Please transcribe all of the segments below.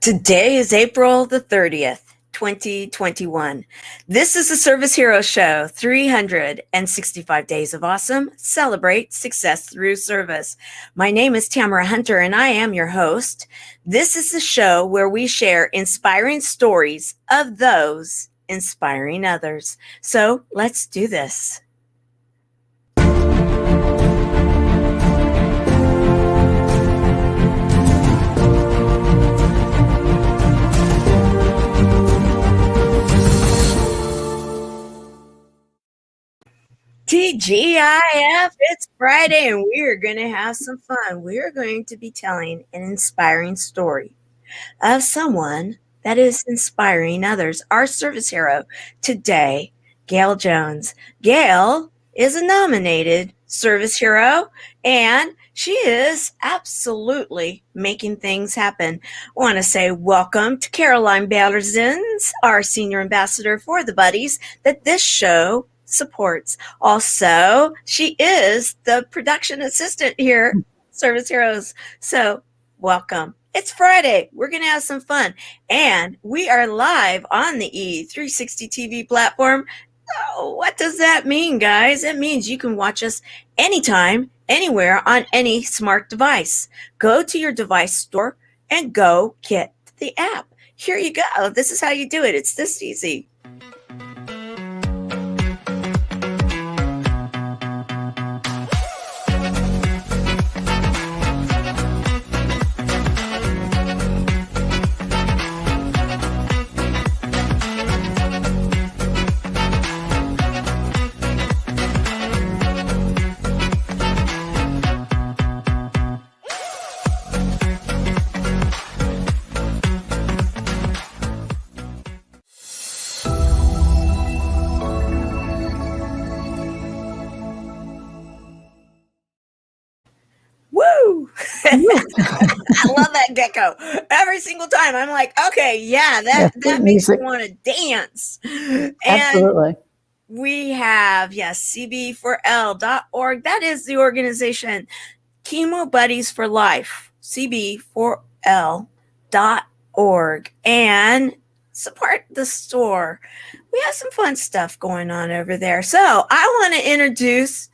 Today is April the 30th, 2021. This is the Service Hero Show, 365 Days of Awesome. Celebrate success through service. My name is Tamara Hunter, and I am your host. This is the show where we share inspiring stories of those inspiring others. So let's do this. TGIF, it's Friday and we're going to have some fun. We're going to be telling an inspiring story of someone that is inspiring others. Our service hero today, Gail Jones. Gail is a nominated service hero and she is absolutely making things happen. I want to say welcome to Caroline Battersons, our senior ambassador for the Buddies that this show supports. Also, she is the production assistant here, Service Heroes. So welcome. It's Friday. We're going to have some fun. And we are live on the E360 TV platform. Oh, what does that mean, guys? It means you can watch us anytime, anywhere on any smart device. Go to your device store and go get the app. Here you go. This is how you do it. It's this easy. I love that gecko. Every single time I'm like, okay, yeah, that makes me want to dance. Absolutely. And we have, CB4L.org. That is the organization. Chemo Buddies for Life, CB4L.org. And support the store. We have some fun stuff going on over there. So I want to introduce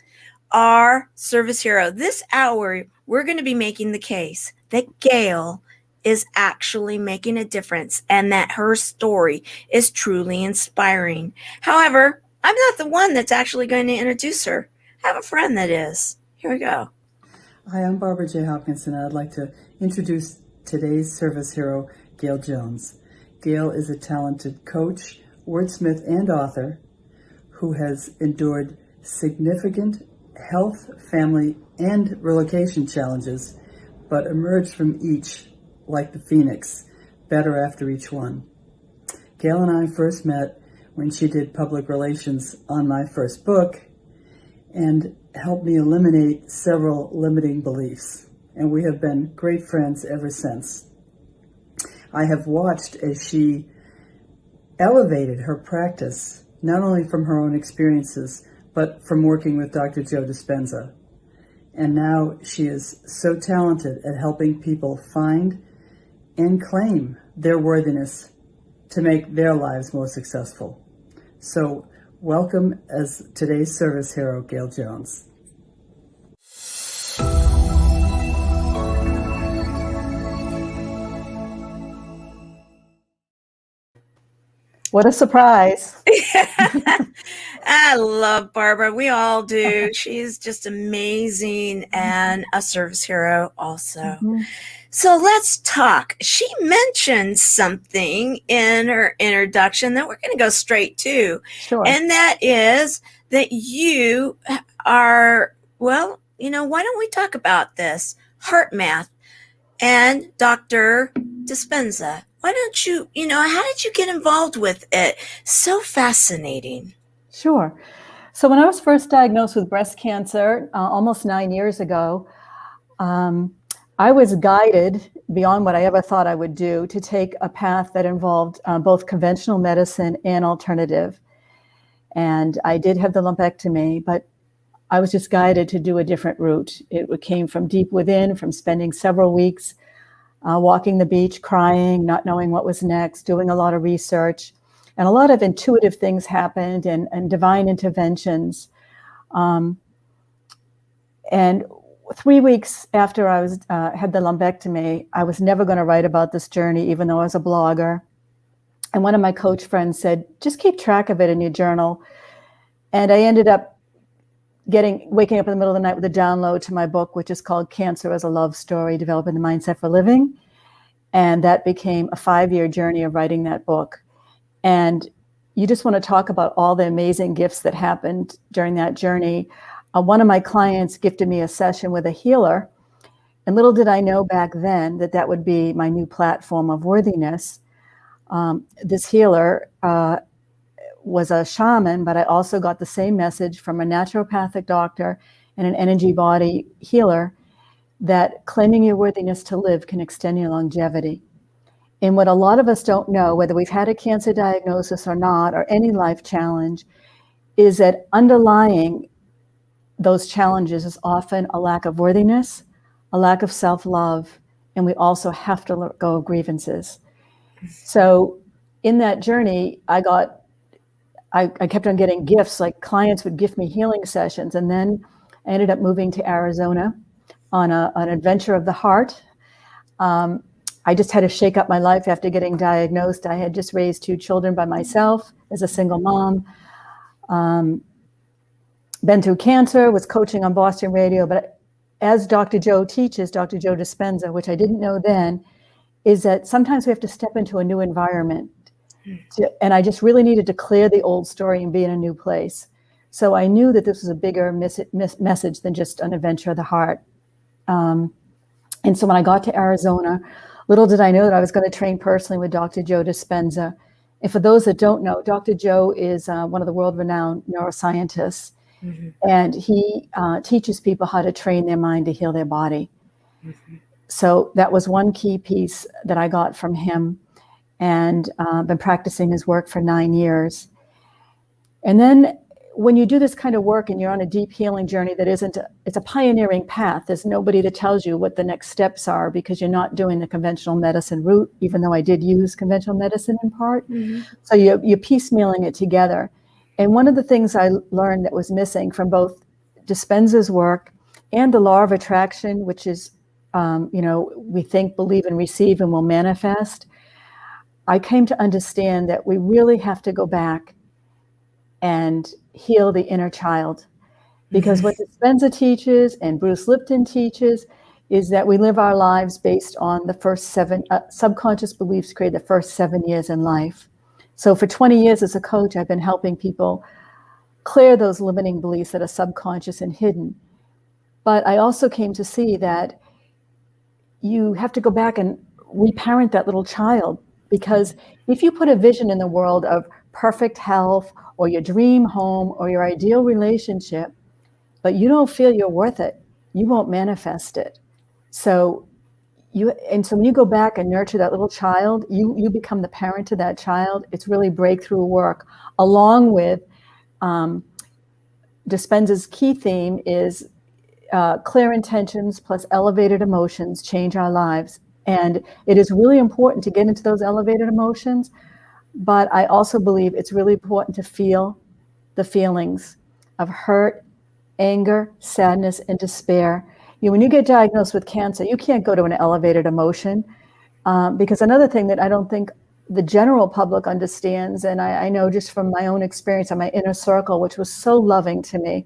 our service hero. This hour, we're going to be making the case that Gail is actually making a difference and that her story is truly inspiring. However, I'm not the one that's actually going to introduce her. I have a friend that is. Here we go. Hi, I'm Barbara J. Hopkinson, and I'd like to introduce today's service hero, Gail Jones. Gail is a talented coach, wordsmith, and author who has endured significant health, family, and relocation challenges, but emerged from each like the phoenix, better after each one. Gail and I first met when she did public relations on my first book and helped me eliminate several limiting beliefs, and we have been great friends ever since. I have watched as she elevated her practice, not only from her own experiences, but from working with Dr. Joe Dispenza. And now she is so talented at helping people find and claim their worthiness to make their lives more successful. So welcome as today's service hero, Gail Jones. What a surprise. I love Barbara. We all do. She's just amazing and a service hero also. Mm-hmm. So let's talk. She mentioned something in her introduction that we're going to go straight to. Sure. And that is that you are, well, why don't we talk about this? HeartMath and Dr. Dispenza. Why don't you, how did you get involved with it? So fascinating. Sure. So when I was first diagnosed with breast cancer almost 9 years ago, I was guided beyond what I ever thought I would do to take a path that involved both conventional medicine and alternative. And I did have the lumpectomy, but I was just guided to do a different route. It came from deep within, from spending several weeks walking the beach, crying, not knowing what was next, doing a lot of research. And a lot of intuitive things happened and divine interventions. And 3 weeks after I had the lumpectomy, I was never going to write about this journey, even though I was a blogger. And one of my coach friends said, just keep track of it in your journal. And I ended up waking up in the middle of the night with a download to my book, which is called Cancer as a Love Story, Developing the Mindset for Living. And that became a 5-year journey of writing that book. And you just want to talk about all the amazing gifts that happened during that journey. One of my clients gifted me a session with a healer. And little did I know back then that would be my new platform of Worthiness. This healer was a shaman, but I also got the same message from a naturopathic doctor and an energy body healer that claiming your worthiness to live can extend your longevity. And what a lot of us don't know, whether we've had a cancer diagnosis or not, or any life challenge, is that underlying those challenges is often a lack of worthiness, a lack of self-love, and we also have to let go of grievances. So in that journey, I kept on getting gifts, like clients would gift me healing sessions. And then I ended up moving to Arizona on an adventure of the heart. I just had to shake up my life after getting diagnosed. I had just raised 2 children by myself as a single mom. Been through cancer, was coaching on Boston radio. But as Dr. Joe teaches, Dr. Joe Dispenza, which I didn't know then, is that sometimes we have to step into a new environment. And I just really needed to clear the old story and be in a new place. So I knew that this was a bigger message than just an adventure of the heart. And so when I got to Arizona, little did I know that I was going to train personally with Dr. Joe Dispenza. And for those that don't know, Dr. Joe is one of the world-renowned neuroscientists. Mm-hmm. And he teaches people how to train their mind to heal their body. Mm-hmm. So that was one key piece that I got from him, and been practicing his work for 9 years. And then when you do this kind of work and you're on a deep healing journey it's a pioneering path. There's nobody that tells you what the next steps are because you're not doing the conventional medicine route, even though I did use conventional medicine in part. Mm-hmm. So you're piecemealing it together. And one of the things I learned that was missing from both Dispenza's work and the law of attraction, which is, we think, believe, and receive and will manifest, I came to understand that we really have to go back and heal the inner child. Because what Dispenza teaches and Bruce Lipton teaches is that we live our lives based on the first 7 subconscious beliefs created the first 7 years in life. So for 20 years as a coach, I've been helping people clear those limiting beliefs that are subconscious and hidden. But I also came to see that you have to go back and reparent that little child. Because if you put a vision in the world of perfect health or your dream home or your ideal relationship, but you don't feel you're worth it, you won't manifest it. So when you go back and nurture that little child, you become the parent to that child. It's really breakthrough work. Along with Dispenza's key theme is clear intentions plus elevated emotions change our lives. And it is really important to get into those elevated emotions. But I also believe it's really important to feel the feelings of hurt, anger, sadness, and despair. When you get diagnosed with cancer, you can't go to an elevated emotion because another thing that I don't think the general public understands, and I know just from my own experience and my inner circle, which was so loving to me,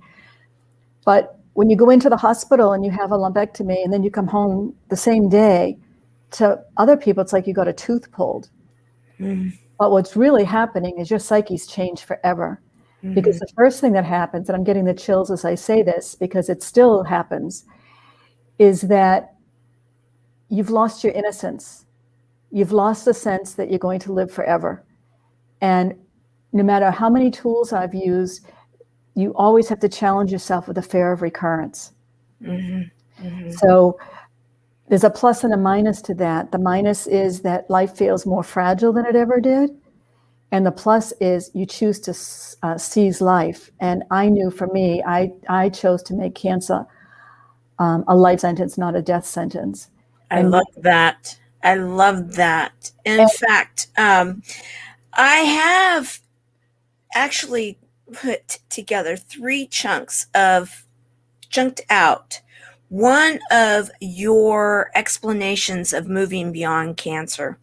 but when you go into the hospital and you have a lumpectomy and then you come home the same day, to other people, it's like you got a tooth pulled. Mm. But what's really happening is your psyche's changed forever. Mm-hmm. Because the first thing that happens, and I'm getting the chills as I say this because it still happens, is that you've lost your innocence. You've lost the sense that you're going to live forever. And no matter how many tools I've used, you always have to challenge yourself with the fear of recurrence. Mm-hmm. Mm-hmm. So there's a plus and a minus to that. The minus is that life feels more fragile than it ever did. And the plus is you choose to seize life. And I knew for me, I chose to make cancer a life sentence, not a death sentence. I love that. I love that. In And- fact, I have actually put together 3 chunked out, one of your explanations of moving beyond cancer.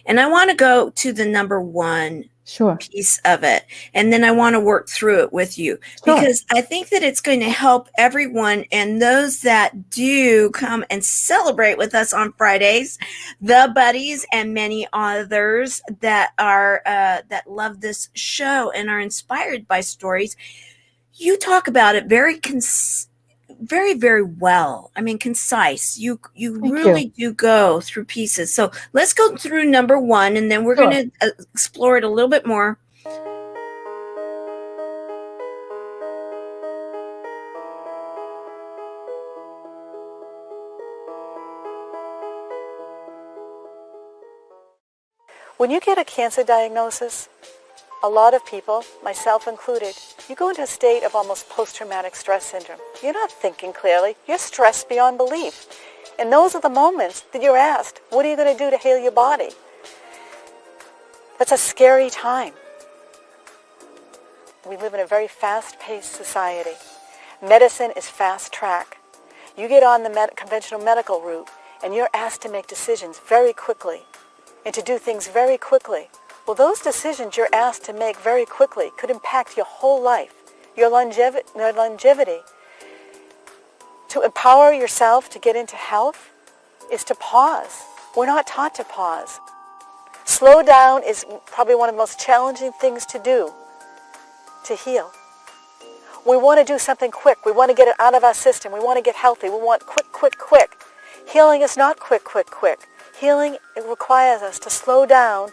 And I want to go to the number 1 Sure. piece of it. And then I want to work through it with you, because I think that it's going to help everyone, and those that do come and celebrate with us on Fridays, the buddies and many others that are that love this show and are inspired by stories. You talk about it very very well. I mean, concise. You really do go through pieces. So let's go through number 1, and then we're going to explore it a little bit more. When you get a cancer diagnosis, a lot of people, myself included, you go into a state of almost post-traumatic stress syndrome. You're not thinking clearly. You're stressed beyond belief. And those are the moments that you're asked, what are you going to do to heal your body? That's a scary time. We live in a very fast-paced society. Medicine is fast-track. You get on the conventional medical route, and you're asked to make decisions very quickly and to do things very quickly. Well, those decisions you're asked to make very quickly could impact your whole life, your longevity. To empower yourself to get into health is to pause. We're not taught to pause. Slow down is probably one of the most challenging things to do to heal. We want to do something quick. We want to get it out of our system. We want to get healthy. We want quick. Healing is not quick. Healing, it requires us to slow down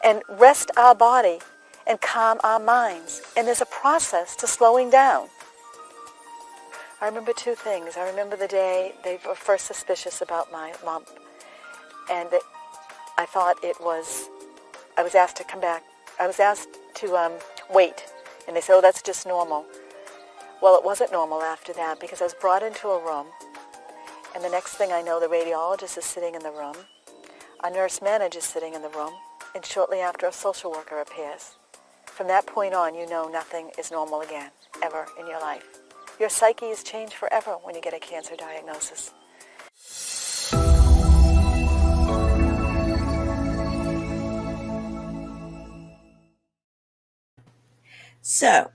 and rest our body and calm our minds. And there's a process to slowing down. I remember 2 things. I remember the day they were first suspicious about my lump. And I thought I was asked to come back. I was asked to wait. And they said, oh, that's just normal. Well, it wasn't normal after that, because I was brought into a room. And the next thing I know, the radiologist is sitting in the room. A nurse manager is sitting in the room. And shortly after, a social worker appears. From that point on, you know nothing is normal again, ever in your life. Your psyche is changed forever when you get a cancer diagnosis. So,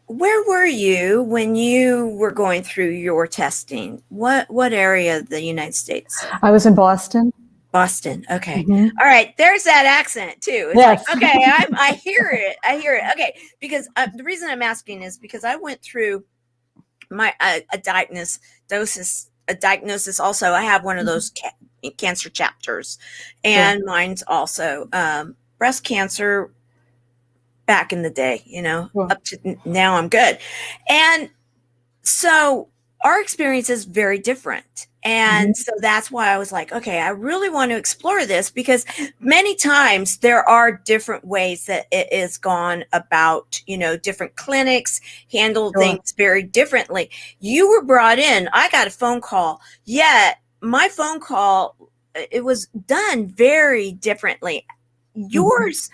where were you when you were going through your testing? What area of the United States? I was in Boston. Boston. Okay. Mm-hmm. All right. There's that accent too. It's yes. like, okay, I hear it. Okay. Because the reason I'm asking is because I went through my a diagnosis also. I have one of those cancer chapters, and mine's also breast cancer back in the day, up to now I'm good. And so our experience is very different. And so that's why I was like, okay, I really want to explore this, because many times there are different ways that it is gone about, different clinics handle things very differently. You were brought in, I got a phone call, yet my phone call, it was done very differently. Yours,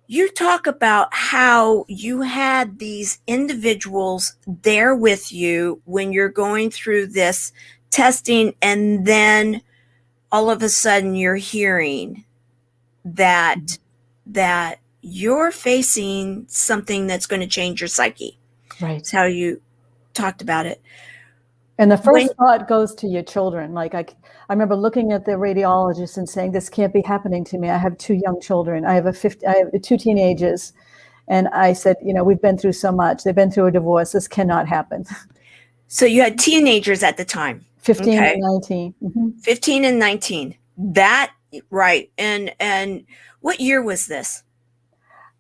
you talk about how you had these individuals there with you when you're going through this testing, and then all of a sudden you're hearing that you're facing something that's going to change your psyche. Right. That's how you talked about it. And the first thought goes to your children. Like I remember looking at the radiologist and saying, this can't be happening to me. I have 2 young children. I have 2 teenagers. And I said, we've been through so much. They've been through a divorce. This cannot happen. So you had teenagers at the time. 15 and 19. Mm-hmm. 15 and 19. That, right. And what year was this?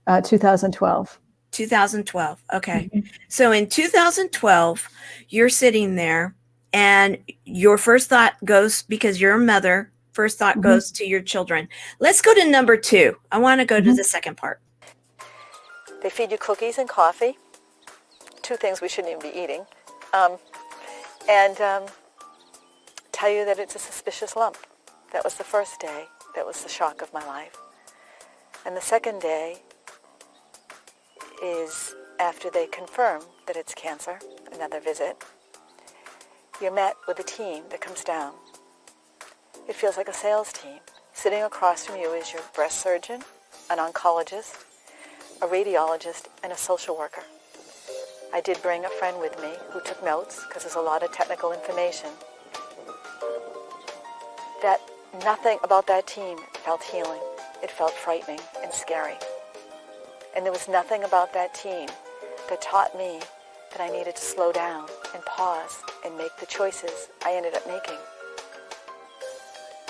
2012. 2012. Okay. Mm-hmm. So in 2012, you're sitting there and your first thought goes, because you're a mother, first thought goes to your children. Let's go to number 2. I want to go to the second part. They feed you cookies and coffee, 2 things we shouldn't even be eating, and tell you that it's a suspicious lump. That was the first day. That was the shock of my life. And the second day is after they confirm that it's cancer, another visit. You're met with a team that comes down. It feels like a sales team. Sitting across from you is your breast surgeon, an oncologist, a radiologist, and a social worker. I did bring a friend with me who took notes because there's a lot of technical information. That nothing about that team felt healing. It felt frightening and scary. And there was nothing about that team that taught me that I needed to slow down and pause and make the choices I ended up making.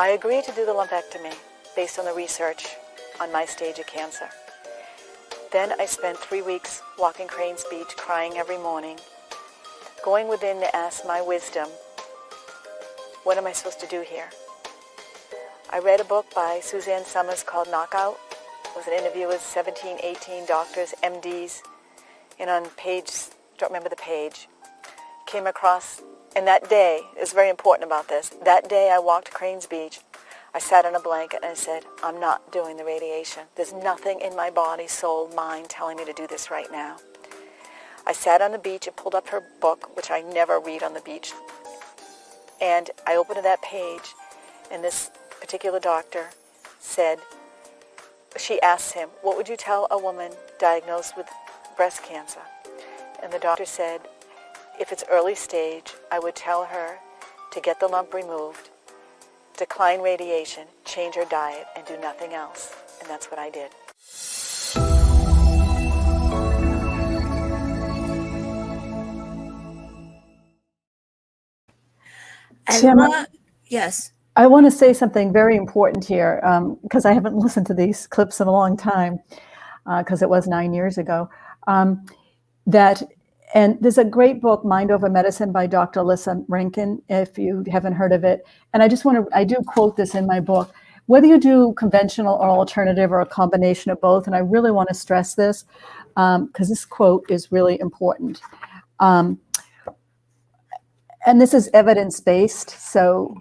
I agreed to do the lumpectomy based on the research on my stage of cancer. Then I spent 3 weeks walking Cranes Beach, crying every morning, going within to ask my wisdom, what am I supposed to do here? I read a book by Suzanne Summers called Knockout. It was an interview with 17, 18 doctors, MDs, and on page, don't remember the page, came across, and that day, it's very important about this, that day I walked Cranes Beach, I sat on a blanket and I said, I'm not doing the radiation. There's nothing in my body, soul, mind telling me to do this right now. I sat on the beach and pulled up her book, which I never read on the beach, and I opened that page, and this particular doctor said, she asked him, what would you tell a woman diagnosed with breast cancer? And the doctor said, if it's early stage, I would tell her to get the lump removed, decline radiation, change her diet, and do nothing else. And that's what I did. Yes. I want to say something very important here, because I haven't listened to these clips in a long time, because it was 9 years ago. And there's a great book, Mind Over Medicine, by Dr. Alyssa Rankin, if you haven't heard of it. And I do quote this in my book, whether you do conventional or alternative or a combination of both, and I really want to stress this, because this quote is really important. And this is evidence-based, so,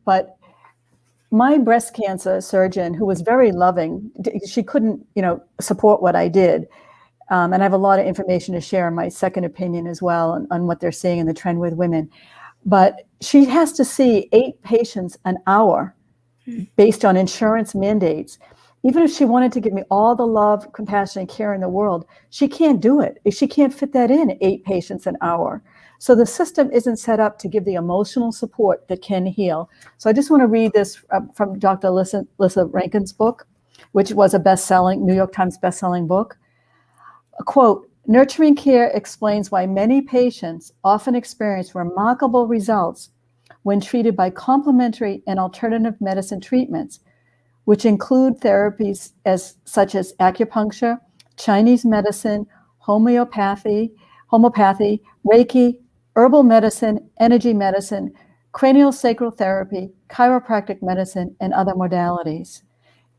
but my breast cancer surgeon, who was very loving, she couldn't, support what I did. And I have a lot of information to share in my second opinion as well on what they're seeing in the trend with women. But she has to see 8 patients an hour based on insurance mandates. Even if she wanted to give me all the love, compassion, and care in the world, she can't do it. She can't fit that in, 8 patients an hour. So the system isn't set up to give the emotional support that can heal. So I just want to read this from Dr. Alyssa Rankin's book, which was a New York Times bestselling book. A quote, nurturing care explains why many patients often experience remarkable results when treated by complementary and alternative medicine treatments, which include therapies such as acupuncture, Chinese medicine, homeopathy, Reiki, herbal medicine, energy medicine, craniosacral therapy, chiropractic medicine, and other modalities.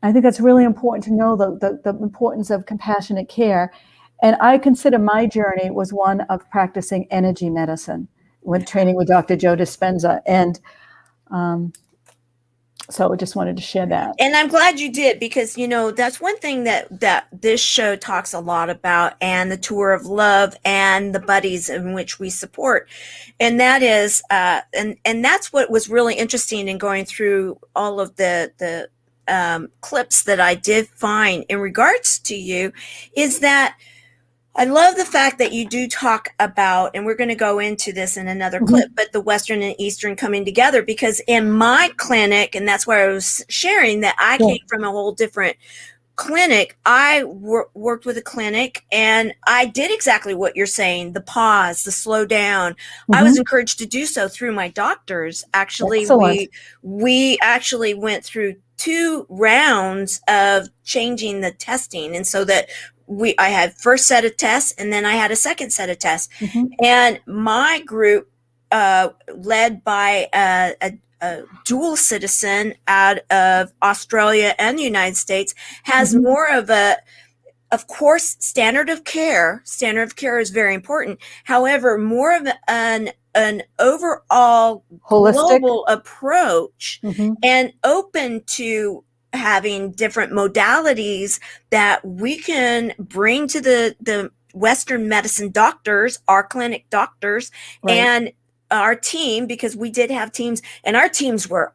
I think that's really important to know the importance of compassionate care. And I consider my journey was one of practicing energy medicine when training with Dr. Joe Dispenza. And so I just wanted to share that. And I'm glad you did, because, that's one thing that this show talks a lot about, and the tour of love and the buddies in which we support. And that is, and that's what was really interesting in going through all of the clips that I did find in regards to you, is that I love the fact that you do talk about, and we're going to go into this in another clip, but the Western and Eastern coming together, because in my clinic, and that's where I was sharing that I came from a whole different clinic. I worked with a clinic, and I did exactly what you're saying, the pause, the slow down. I was encouraged to do so through my doctors. Actually, we actually went through 2 rounds of changing the testing, and so that I had first set of tests, and then I had a second set of tests. And my group, led by a dual citizen out of Australia and the United States, has more of course, standard of care. Standard of care is very important. However, more of an an overall Holistic. global approach Mhm. and open to having different modalities that we can bring to the Western medicine doctors, our clinic doctors, Right. and our team, because we did have teams, and our teams were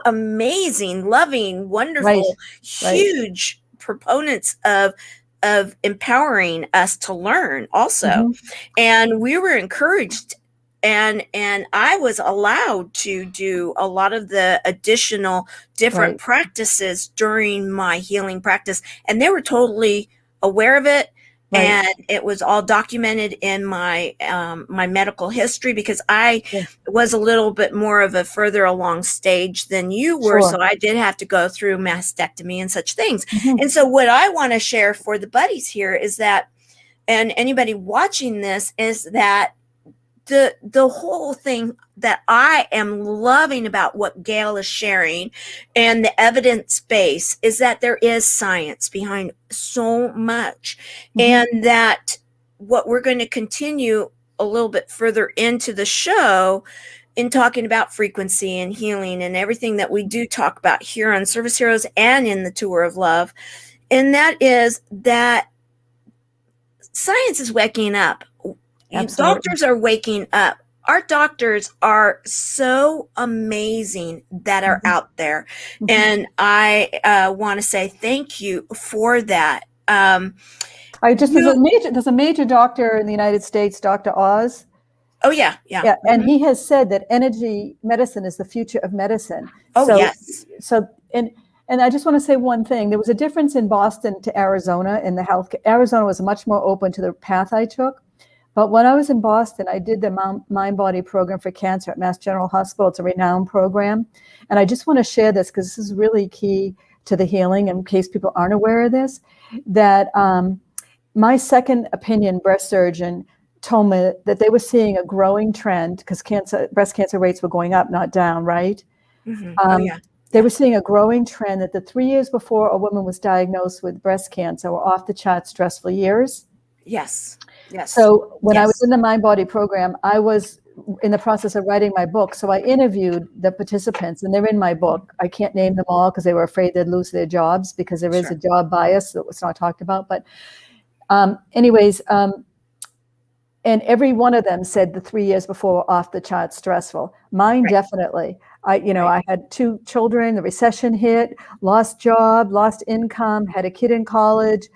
amazing, loving, wonderful, Right. huge proponents of empowering us to learn also. Mhm. And we were encouraged, and I was allowed to do a lot of the additional different Right. practices during my healing practice, and they were totally aware of it. Right. And it was all documented in my my medical history, because I Yeah. was a little bit more of a further along stage than you were. Sure. So I did have to go through mastectomy and such things. Mhm. And so what I want to share for the buddies here is that, and anybody watching this, is that the whole thing that I am loving about what Gail is sharing and the evidence base is that there is science behind so much. Mhm. And that what we're going to continue a little bit further into the show in talking about frequency and healing and everything that we do talk about here on Service Heroes and in the Tour of Love. And that is that science is waking up. Absolutely. Doctors are waking up. Our doctors are so amazing that are Mhm. out there. Mhm. And I want to say thank you for that. There's a major doctor in the United States, Dr. Oz. Oh, yeah. Yeah, and he has said that energy medicine is the future of medicine. Oh, So- yes. So, and I just want to say one thing. There was a difference in Boston to Arizona in the health. Arizona was much more open to the path I took. But when I was in Boston, I did the mind-body program for cancer at Mass General Hospital. It's a renowned program. And I just want to share this because this is really key to the healing, in case people aren't aware of this, that my second opinion breast surgeon told me that they were seeing a growing trend, because breast cancer rates were going up, not down, right? Mhm. Oh, yeah. They were seeing a growing trend that the 3 years before a woman was diagnosed with breast cancer were off the chart stressful years. Yes. Yes. So when I was Yes. in the Mind Body program, I was in the process of writing my book. So I interviewed the participants, and they're in my book. I can't name them all because they were afraid they'd lose their jobs, because there is Sure. a job bias that was not talked about. But and every one of them said the 3 years before were off the chart stressful. Mine Right. definitely. I Right. had 2 children, the recession hit, lost job, lost income, had a kid in college,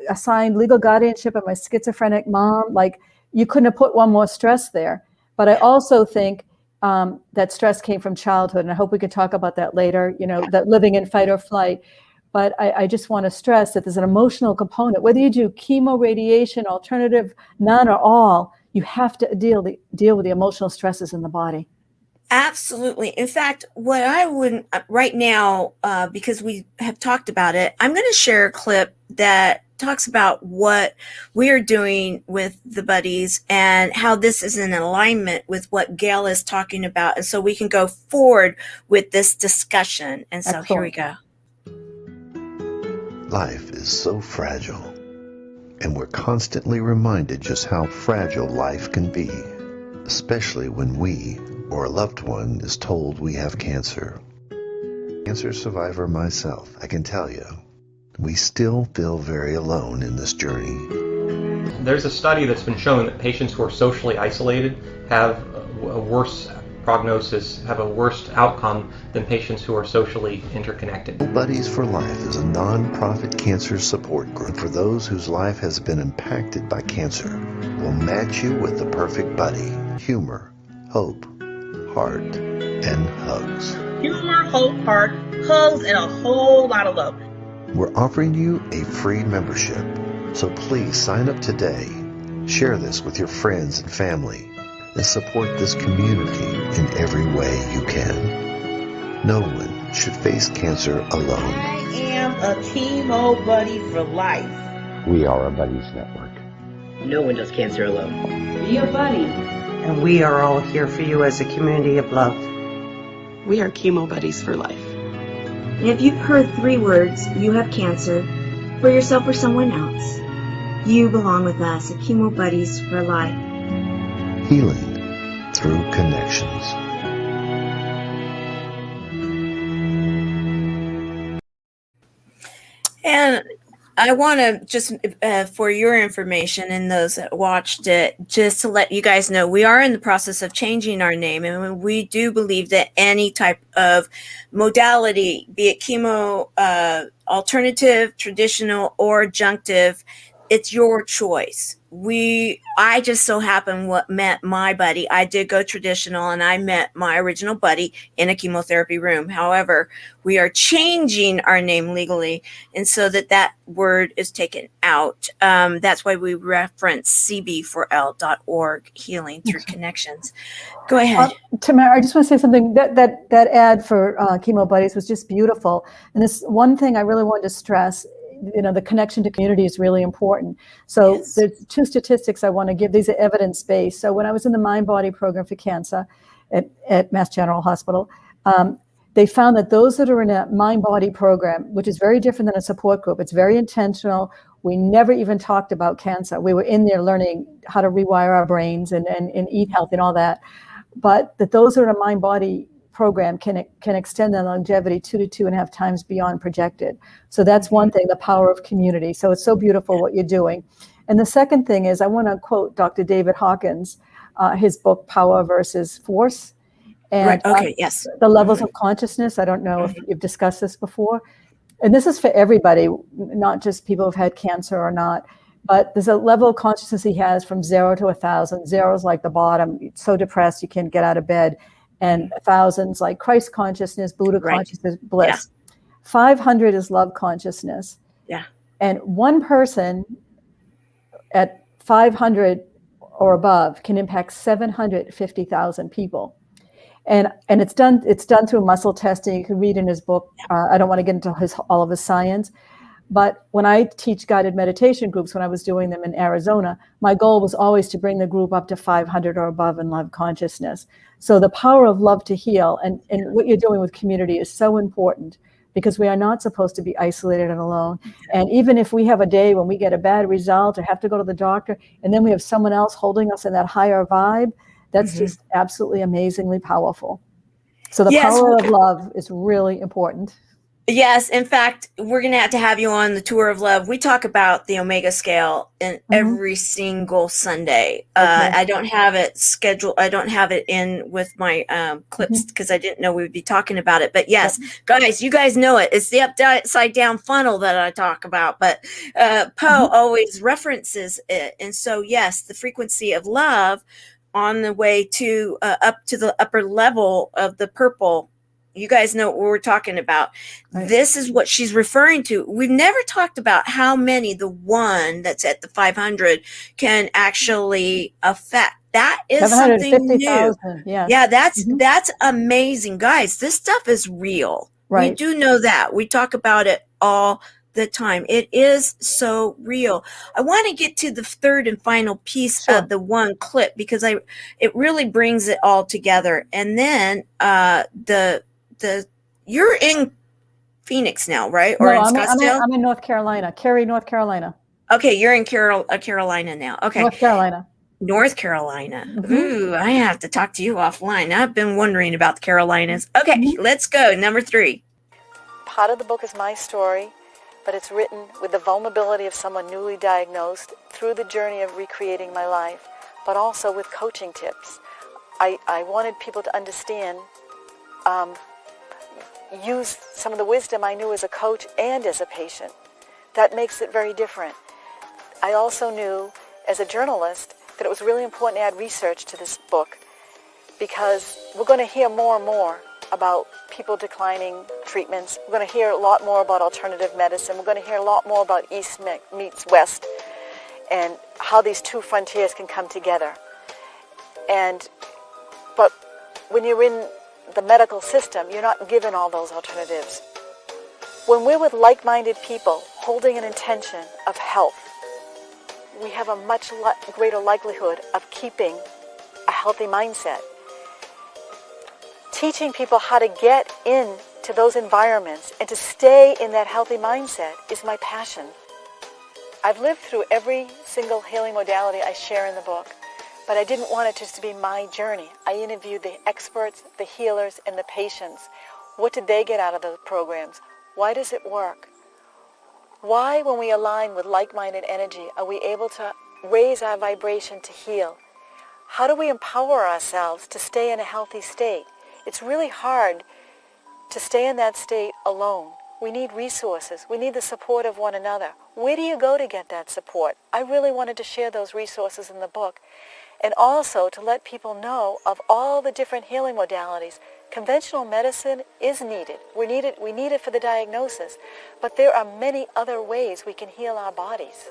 assigned legal guardianship of my schizophrenic mom. Like, you couldn't have put one more stress there. But I also think that stress came from childhood, and I hope we can talk about that later, that living in fight or flight. But I just want to stress that there's an emotional component. Whether you do chemo, radiation, alternative, none or all, you have to deal with the emotional stresses in the body. Absolutely. In fact, what I would right now, because we have talked about it, I'm going to share a clip that talks about what we are doing with the buddies and how this is in alignment with what Gail is talking about. And so we can go forward with this discussion. And so here we go. Life is so fragile, and we're constantly reminded just how fragile life can be, especially when we or a loved one is told we have cancer. Cancer survivor myself, I can tell you, we still feel very alone in this journey. There's a study that's been shown that patients who are socially isolated have a worse prognosis, have a worse outcome than patients who are socially interconnected. Buddies for Life is a non-profit cancer support group for those whose life has been impacted by cancer. We'll match you with the perfect buddy. Humor, hope, heart, and hugs. Humor, hope, heart, hugs, and a whole lot of love. We're offering you a free membership, so please sign up today. Share this with your friends and family, and support this community in every way you can. No one should face cancer alone. I am a Chemo buddy for life. We are a buddies network. No one does cancer alone. Be a buddy. And we are all here for you as a community of love. We are Chemo buddies for life. And if you've heard 3 words, you have cancer, for yourself or someone else, you belong with us at Chemo Buddies for Life. Healing through connections. And I want to just, for your information and those that watched it, just to let you guys know, we are in the process of changing our name. And we do believe that any type of modality, be it chemo, alternative, traditional, or adjunctive, it's your choice. I just so happened what met my buddy. I did go traditional, and I met my original buddy in a chemotherapy room. However, we are changing our name legally, and so that word is taken out. That's why we reference cb4l.org, healing through connections. Go ahead. Tamara, I just want to say something. That ad for Chemo Buddies was just beautiful. And this one thing I really wanted to stress, the connection to community is really important. So Yes. There's two statistics I want to give. These are evidence-based. So when I was in the mind-body program for cancer at Mass General Hospital, they found that those that are in a mind-body program, which is very different than a support group, it's very intentional. We never even talked about cancer. We were in there learning how to rewire our brains and eat healthy and all that. But that those that are in a mind-body program can extend their longevity 2 to 2.5 times beyond projected. So that's one thing, the power of community. So it's so beautiful what you're doing. And the second thing is, I want to quote Dr. David Hawkins, his book, Power versus Force. And Right. Okay. Yes. the levels of consciousness. I don't know if you've discussed this before. And this is for everybody, not just people who've had cancer or not. But there's a level of consciousness he has from 0 to 1,000. 0 is like the bottom. You're so depressed you can't get out of bed. And 1,000's like Christ consciousness, Buddha consciousness, bliss. Yeah. 500 is love consciousness. Yeah. And one person at 500 or above can impact 750,000 people. And it's done through muscle testing. You can read in his book. I don't want to get into all of his science. But when I teach guided meditation groups, when I was doing them in Arizona, my goal was always to bring the group up to 500 or above in love consciousness. So the power of love to heal and what you're doing with community is so important, because we are not supposed to be isolated and alone. And even if we have a day when we get a bad result or have to go to the doctor, and then we have someone else holding us in that higher vibe, that's just absolutely amazingly powerful. So the power of love is really important. Yes. In fact, we're going to have you on the Tour of Love. We talk about the Omega scale in every single Sunday. I don't have it scheduled. I don't have it in with my clips because I didn't know we would be talking about it. But yes, guys, you guys know it. It's the upside down funnel that I talk about. But Poe always references it. And so, yes, the frequency of love on the way to up to the upper level of the purple. You guys know what we're talking about. Right. This is what she's referring to. We've never talked about how many the one that's at the 500 can actually affect. That is something new. Yeah, that's amazing. Guys, this stuff is real. Right. We do know that. We talk about it all the time. It is so real. I want to get to the third and final piece of the one clip, because it really brings it all together. And then you're in Phoenix now, right? Or in Scottsdale? I'm in North Carolina, Cary, North Carolina. Okay, you're in Carolina now. Okay, North Carolina. Ooh, I have to talk to you offline. I've been wondering about the Carolinas. Okay, let's go. Number 3. Part of the book is my story, but it's written with the vulnerability of someone newly diagnosed through the journey of recreating my life, but also with coaching tips. I wanted people to understand, use some of the wisdom I knew as a coach and as a patient. That makes it very different. I also knew as a journalist that it was really important to add research to this book, because we're going to hear more and more about people declining treatments. We're going to hear a lot more about alternative medicine. We're going to hear a lot more about East meets West and how these two frontiers can come together. But when you're in the medical system, you're not given all those alternatives. When we're with like-minded people holding an intention of health, we have a much greater likelihood of keeping a healthy mindset. Teaching people how to get into those environments and to stay in that healthy mindset is my passion. I've lived through every single healing modality I share in the book. but I didn't want it just to be my journey. I interviewed the experts, the healers, and the patients. What did they get out of the programs? Why does it work? Why, when we align with like-minded energy, are we able to raise our vibration to heal? How do we empower ourselves to stay in a healthy state? It's really hard to stay in that state alone. We need resources. We need the support of one another. Where do you go to get that support? I really wanted to share those resources in the book, and also to let people know of all the different healing modalities. Conventional medicine is needed. We need it for the diagnosis, but there are many other ways we can heal our bodies.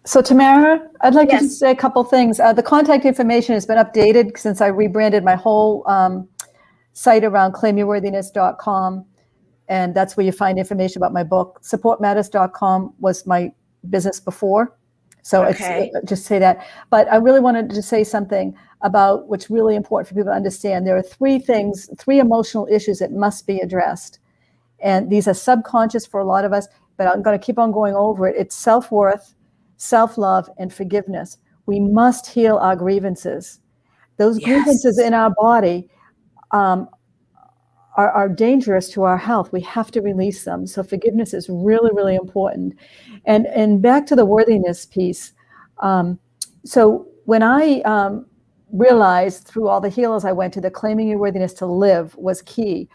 So Tamara, I'd like to just say a couple things. The contact information has been updated since I rebranded my whole site around claimyourworthiness.com, and that's where you find information about my book. Supportmatters.com was my business before, so it's just say that. But I really wanted to say something about what's really important for people to understand. There are three emotional issues that must be addressed, and these are subconscious for a lot of us, but I'm going to keep on going over it. It's self-worth, self-love, and forgiveness. We must heal our grievances. Those grievances in our body are dangerous to our health. We have to release them. So forgiveness is really, really important. And back to the worthiness piece. So when I realized through all the healers I went to that claiming your worthiness to live was key,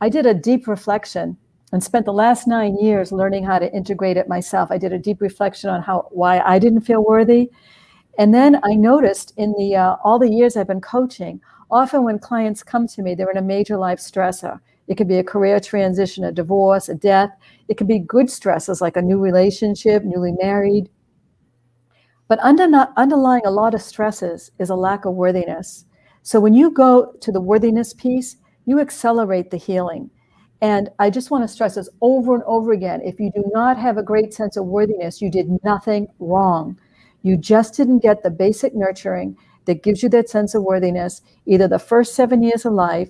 I did a deep reflection and spent the last 9 years learning how to integrate it myself. I did a deep reflection on why I didn't feel worthy. And then I noticed in all the years I've been coaching, often when clients come to me, they're in a major life stressor. It could be a career transition, a divorce, a death. It could be good stresses like a new relationship, newly married. But underlying a lot of stresses is a lack of worthiness. So when you go to the worthiness piece, you accelerate the healing. And I just want to stress this over and over again. If you do not have a great sense of worthiness, you did nothing wrong. You just didn't get the basic nurturing that gives you that sense of worthiness, either the first 7 years of life.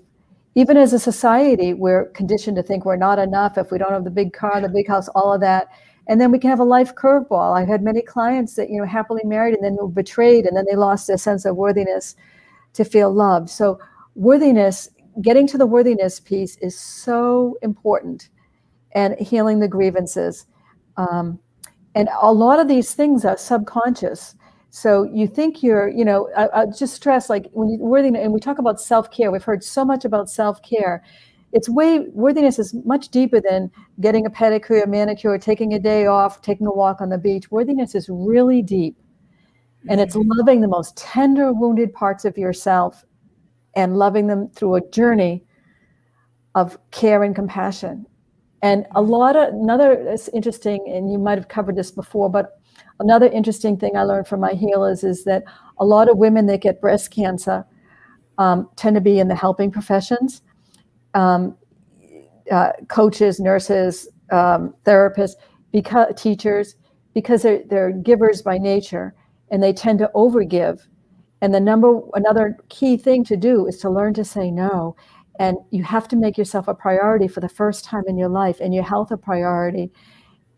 Even as a society, we're conditioned to think we're not enough if we don't have the big car, the big house, all of that. And then we can have a life curveball. I've had many clients that, happily married and then were betrayed, and then they lost their sense of worthiness to feel loved. So worthiness, getting to the worthiness piece is so important, and healing the grievances. And a lot of these things are subconscious. So you think I just stress, like when you're worthy, and we talk about self-care, we've heard so much about self-care. Worthiness is much deeper than getting a pedicure, manicure, taking a day off, taking a walk on the beach. Worthiness is really deep. And it's loving the most tender, wounded parts of yourself and loving them through a journey of care and compassion. And another interesting, and you might have covered this before, but another interesting thing I learned from my healers is that a lot of women that get breast cancer tend to be in the helping professions, coaches, nurses, therapists, teachers, because they're givers by nature, and they tend to overgive. And another key thing to do is to learn to say no. And you have to make yourself a priority for the first time in your life, and your health a priority.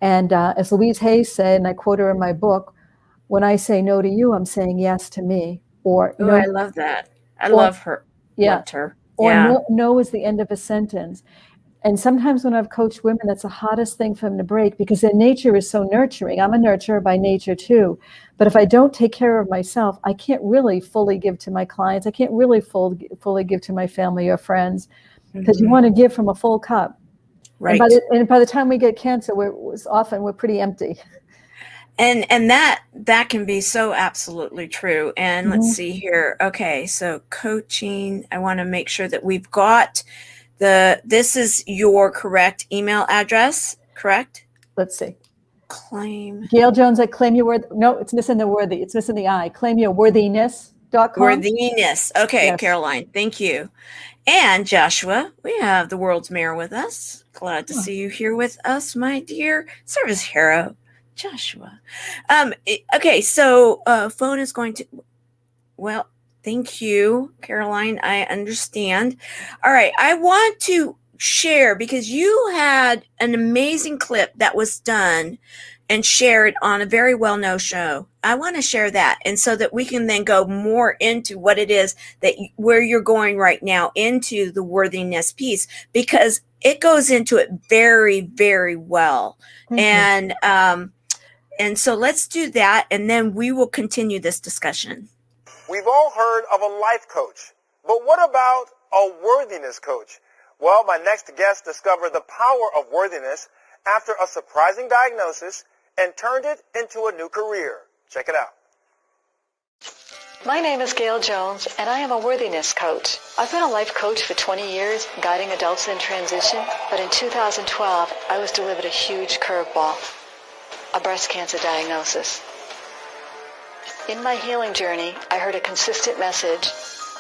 And as Louise Hay said, and I quote her in my book, when I say no to you, I'm saying yes to me. Or no, I love that. I love her. Yeah. Loved her. Or no is the end of a sentence. And sometimes when I've coached women, that's the hardest thing for them to break, because their nature is so nurturing. I'm a nurturer by nature too. But if I don't take care of myself, I can't really fully give to my clients. I can't really fully give to my family or friends, because you want to give from a full cup. Right. And by the time we get cancer, we're pretty empty. And that can be so absolutely true. And let's see here. Okay, so coaching, I want to make sure that we've got this is your correct email address, correct? Let's see. Gail Jones at Claim Your Worth. No, it's missing the worthy. It's missing the I. ClaimYourWorthiness.com. Worthiness. Okay, yes. Caroline, thank you. And Joshua, we have the world's mayor with us. Glad to see you here with us, my dear service hero. Joshua. Okay, so phone is going to, well, thank you, Caroline. I understand. All right, I want to share, because you had an amazing clip that was done and shared on a very well-known show. I want to share that, and so that we can then go more into what it is that where you're going right now into the worthiness piece, because it goes into it very, very well. And so let's do that, and then we will continue this discussion. We've all heard of a life coach, but what about a worthiness coach? Well, my next guest discovered the power of worthiness after a surprising diagnosis and turned it into a new career. Check it out. My name is Gail Jones, and I am a worthiness coach. I've been a life coach for 20 years, guiding adults in transition, but in 2012, I was delivered a huge curveball, a breast cancer diagnosis. In my healing journey, I heard a consistent message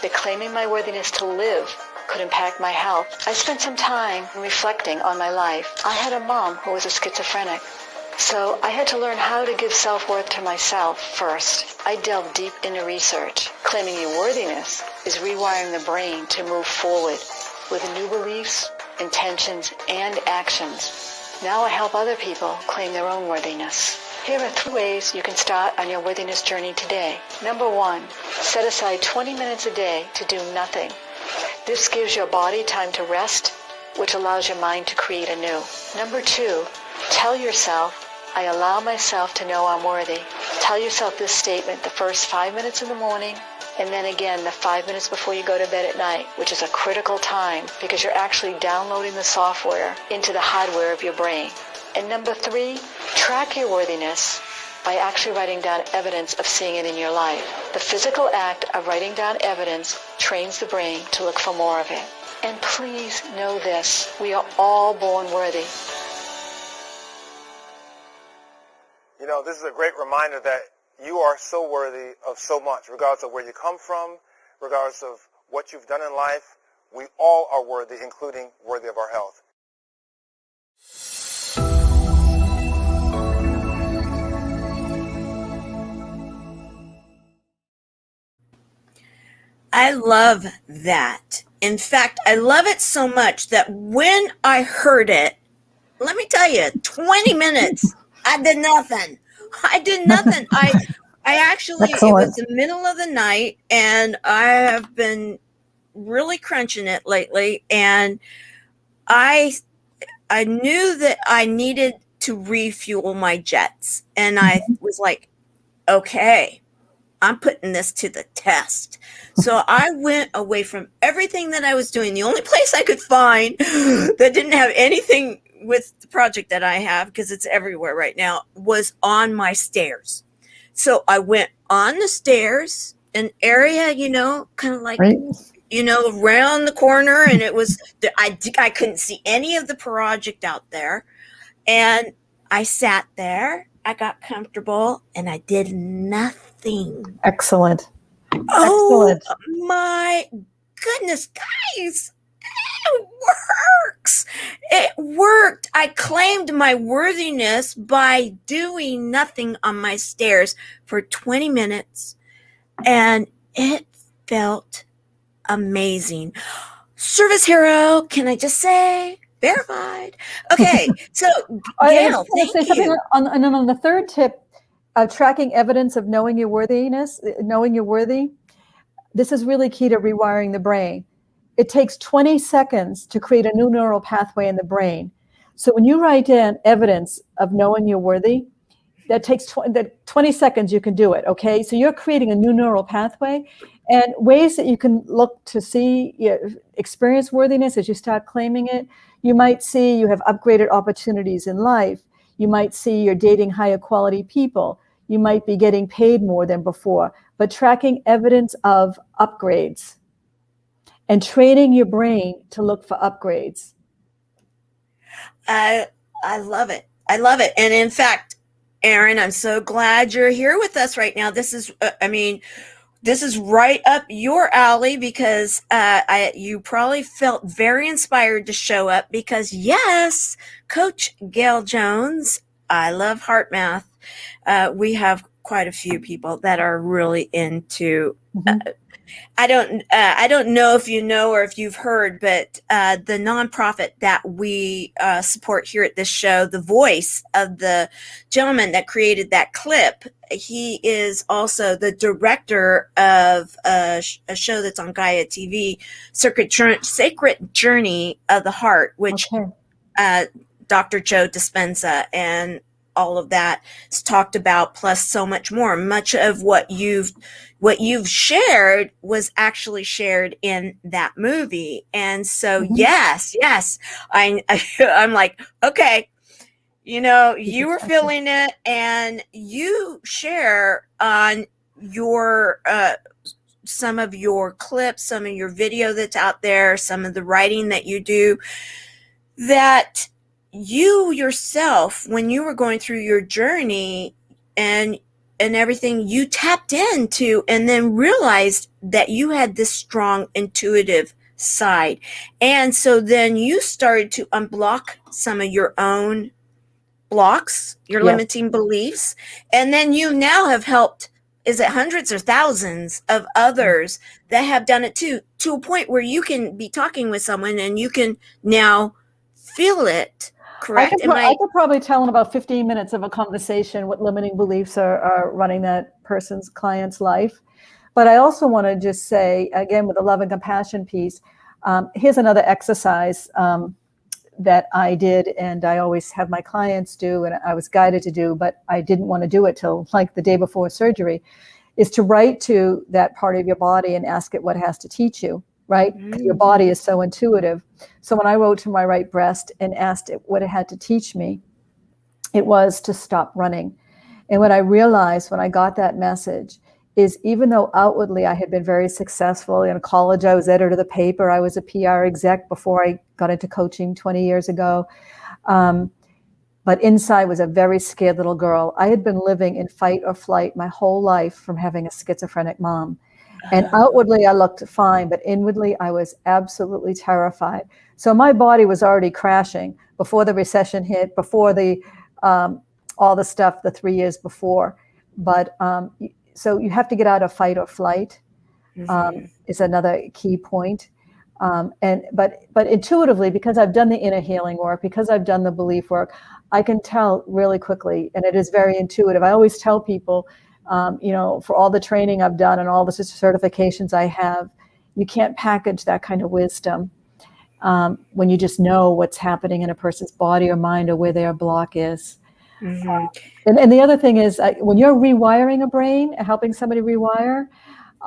that claiming my worthiness to live could impact my health. I spent some time reflecting on my life. I had a mom who was a schizophrenic, so I had to learn how to give self-worth to myself first. I delved deep into research. Claiming your worthiness is rewiring the brain to move forward with new beliefs, intentions, and actions. Now I help other people claim their own worthiness. Here are 3 ways you can start on your worthiness journey today. Number 1, set aside 20 minutes a day to do nothing. This gives your body time to rest, which allows your mind to create anew. Number 2, tell yourself, I allow myself to know I'm worthy. Tell yourself this statement the first 5 minutes in the morning, and then again the 5 minutes before you go to bed at night, which is a critical time because you're actually downloading the software into the hardware of your brain. And number 3, track your worthiness by actually writing down evidence of seeing it in your life. The physical act of writing down evidence trains the brain to look for more of it. And please know this, we are all born worthy. You know, this is a great reminder that you are so worthy of so much, regardless of where you come from, regardless of what you've done in life. We all are worthy, including worthy of our health. I love that. In fact, I love it so much that when I heard it, let me tell you, 20 minutes, I did nothing. I actually, Excellent. It was the middle of the night, and I have been really crunching it lately, and I knew that I needed to refuel my jets, and I was like, okay, I'm putting this to the test. So I went away from everything that I was doing. The only place I could find that didn't have anything with the project that I have, because it's everywhere right now, was on my stairs. So I went on the stairs, an area, kind of like, right. Around the corner, and it was, I couldn't see any of the project out there. And I sat there, I got comfortable, and I did nothing. Excellent. Oh, Excellent. My goodness, guys. It works. It worked. I claimed my worthiness by doing nothing on my stairs for 20 minutes, and it felt amazing. Service hero, can I just say, verified. Okay, so Gail, thank you. On the third tip, tracking evidence of knowing your worthiness, knowing you're worthy, this is really key to rewiring the brain. It takes 20 seconds to create a new neural pathway in the brain. So when you write in evidence of knowing you're worthy, that takes 20 seconds, you can do it, okay? So you're creating a new neural pathway, and ways that you can look to see, experience worthiness as you start claiming it. You might see you have upgraded opportunities in life. You might see you're dating higher quality people. You might be getting paid more than before, but tracking evidence of upgrades and training your brain to look for upgrades. I love it. I love it. And in fact, Erin, I'm so glad you're here with us right now. This is, this is right up your alley, because you probably felt very inspired to show up because, yes, Coach Gail Jones, I love HeartMath. We have quite a few people that are really into. I don't know if you know or if you've heard, but the nonprofit that we support here at this show, the voice of the gentleman that created that clip, he is also the director of a show that's on Gaia TV, Sacred Journey of the Heart, which Dr. Joe Dispenza and all of that is talked about, plus so much more. Much of what you've shared was actually shared in that movie. And so, yes, I'm like, okay, you were feeling it, and you share on your, some of your clips, some of your video that's out there, some of the writing that you do, that you yourself, when you were going through your journey and everything, you tapped into and then realized that you had this strong intuitive side. And so then you started to unblock some of your own blocks, your limiting beliefs. And then you now have helped, is it hundreds or thousands of others that have done it too, to a point where you can be talking with someone and you can now feel it. Correct. I could probably tell in about 15 minutes of a conversation what limiting beliefs are running that client's life. But I also want to just say, again, with the love and compassion piece, here's another exercise that I did, and I always have my clients do, and I was guided to do, but I didn't want to do it till like the day before surgery, is to write to that part of your body and ask it what it has to teach you. Right? Because your body is so intuitive. So when I wrote to my right breast and asked it what it had to teach me, it was to stop running. And what I realized when I got that message is, even though outwardly I had been very successful in college, I was editor of the paper, I was a PR exec before I got into coaching 20 years ago. But inside was a very scared little girl. I had been living in fight or flight my whole life from having a schizophrenic mom. And outwardly, I looked fine, but inwardly, I was absolutely terrified. So my body was already crashing before the recession hit, before the all the stuff the 3 years before. But so you have to get out of fight or flight is another key point. But intuitively, because I've done the inner healing work, because I've done the belief work, I can tell really quickly, and it is very intuitive. I always tell people, for all the training I've done and all the certifications I have, you can't package that kind of wisdom when you just know what's happening in a person's body or mind or where their block is. And the other thing is, when you're rewiring a brain, helping somebody rewire,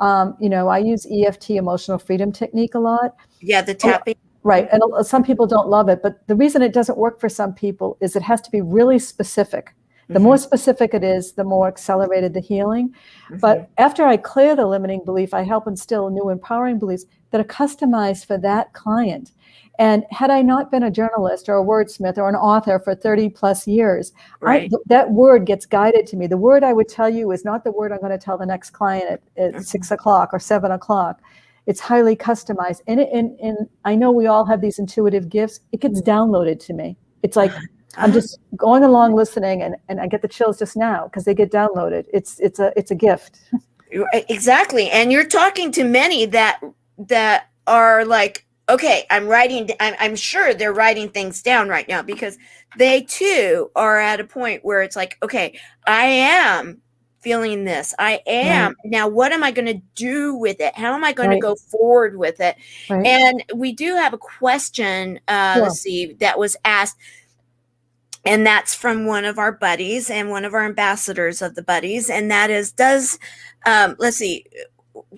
I use EFT, emotional freedom technique, a lot. Yeah, the tapping. Right. And some people don't love it, but the reason it doesn't work for some people is it has to be really specific. The more specific it is, the more accelerated the healing. But after I clear the limiting belief, I help instill new empowering beliefs that are customized for that client. And had I not been a journalist or a wordsmith or an author for 30 plus years, that word gets guided to me. The word I would tell you is not the word I'm going to tell the next client at 6 o'clock or 7 o'clock. It's highly customized. And I know we all have these intuitive gifts. It gets downloaded to me. It's like, I'm just going along listening, and I get the chills just now because they get downloaded. It's a gift. Exactly. And you're talking to many that are like, okay, I'm sure they're writing things down right now, because they too are at a point where it's like, okay, I am feeling this. I am. Now, what am I going to do with it? How am I going to go forward with it? And we do have a question, let's see, that was asked. And that's from one of our buddies and one of our ambassadors of the buddies. And that is, does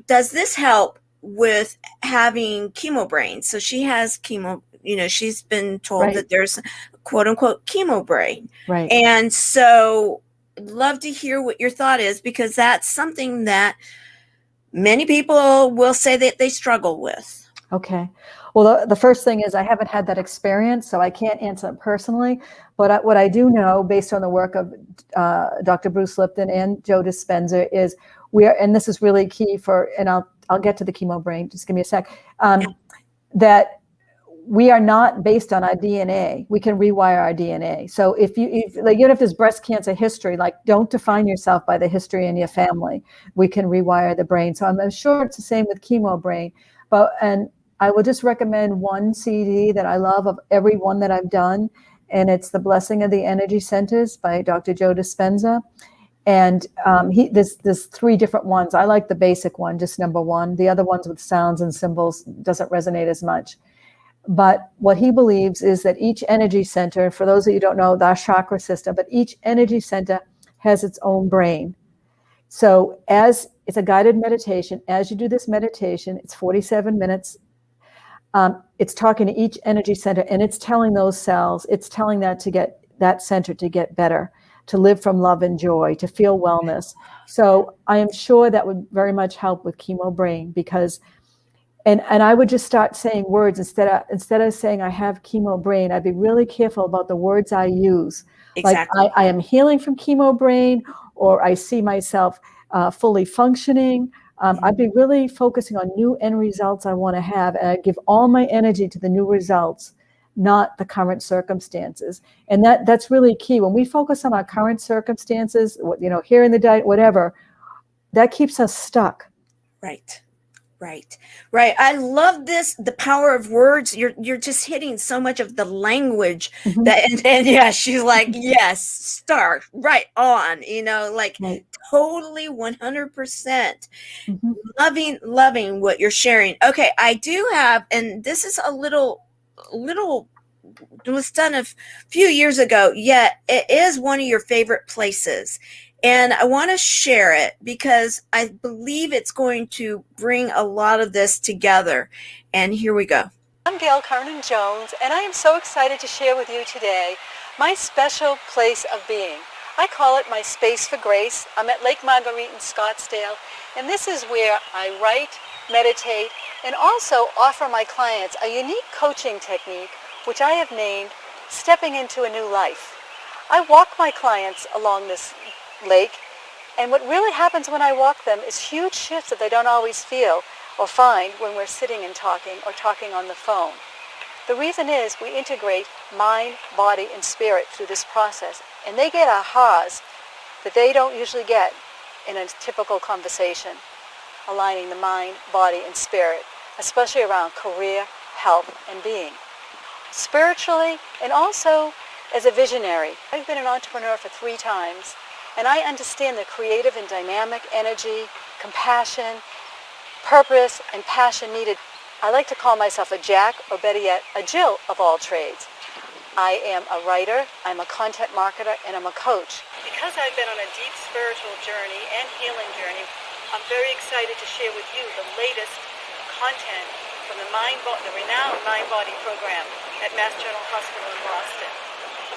this help with having chemo brain? So she has chemo, she's been told that there's quote unquote chemo brain. Right. And so I'd love to hear what your thought is, because that's something that many people will say that they struggle with. Okay. Well, the first thing is, I haven't had that experience, so I can't answer it personally. But what I do know, based on the work of Dr. Bruce Lipton and Joe Dispenza, is and this is really key and I'll get to the chemo brain, just give me a sec, that we are not based on our DNA. We can rewire our DNA. So if like, even if there's breast cancer history, like, don't define yourself by the history in your family. We can rewire the brain. So I'm sure it's the same with chemo brain. And I will just recommend one CD that I love of every one that I've done. And it's The Blessing of the Energy Centers by Dr. Joe Dispenza. And there's 3 different ones. I like the basic one, just number 1. The other ones with sounds and symbols doesn't resonate as much. But what he believes is that each energy center, for those of you who don't know, our chakra system, but each energy center has its own brain. So as it's a guided meditation, as you do this meditation, it's 47 minutes. It's talking to each energy center, and it's telling those cells, it's telling that center to get better, to live from love and joy, to feel wellness. So I am sure that would very much help with chemo brain, because, and I would just start saying words instead of saying I have chemo brain. I'd be really careful about the words I use. Exactly. Like I am healing from chemo brain, or I see myself fully functioning. I'd be really focusing on new end results I want to have, and I give all my energy to the new results, not the current circumstances. And that's really key. When we focus on our current circumstances, here in the diet, whatever, that keeps us stuck. Right. I love this, the power of words. You're just hitting so much of the language that, and yeah, she's like, yes, start right on, right. Totally 100%. Loving what you're sharing. Okay. I do have, and this is a little, it was done a few years ago, yet it is one of your favorite places. And I want to share it because I believe it's going to bring a lot of this together. And here we go. I'm Gail Kauranen Jones, and I am so excited to share with you today my special place of being. I call it my space for grace. I'm at Lake Marguerite in Scottsdale, and this is where I write, meditate, and also offer my clients a unique coaching technique, which I have named Stepping into a New Life. I walk my clients along this lake, and what really happens when I walk them is huge shifts that they don't always feel or find when we're sitting and talking or talking on the phone. The reason is we integrate mind, body, and spirit through this process, and they get ahas that they don't usually get in a typical conversation, aligning the mind, body, and spirit, especially around career, health, and being. Spiritually, and also as a visionary. I've been an entrepreneur for 3 times, and I understand the creative and dynamic energy, compassion, purpose, and passion needed. I like to call myself a jack, or better yet, a Jill of all trades. I am a writer, I'm a content marketer, and I'm a coach. Because I've been on a deep spiritual journey and healing journey, I'm very excited to share with you the latest content from the renowned Mind-Body program at Mass General Hospital in Boston.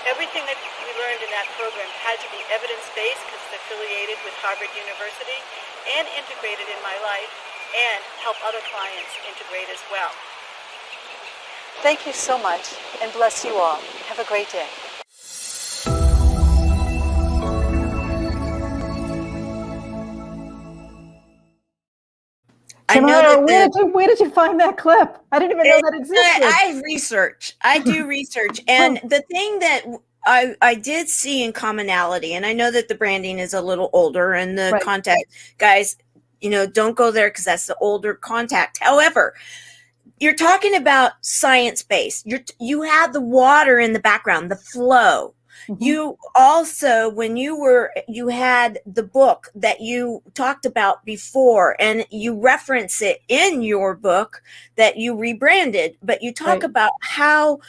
Everything that we learned in that program had to be evidence-based because it's affiliated with Harvard University and integrated in my life and help other clients integrate as well. Thank you so much, and bless you all. Have a great day. Tamara, where did you find that clip? I didn't even know that existed. I do research. And the thing that I did see in commonality, and I know that the branding is a little older and the contact, guys, don't go there because that's the older contact. However, you're talking about science-based. You have the water in the background, the flow. You also, when you had the book that you talked about before, and you reference it in your book that you rebranded, but you talk about how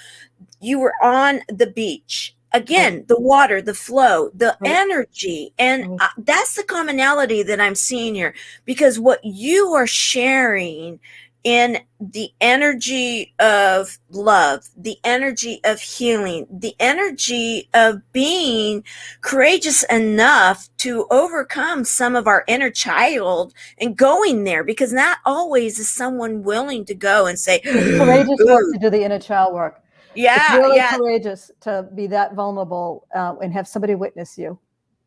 you were on the beach. Again, the water, the flow, the energy. And that's the commonality that I'm seeing here, because what you are sharing in the energy of love, the energy of healing, the energy of being courageous enough to overcome some of our inner child and going there, because not always is someone willing to go and say, courageous work to do the inner child work. Yeah. It's really courageous to be that vulnerable and have somebody witness you.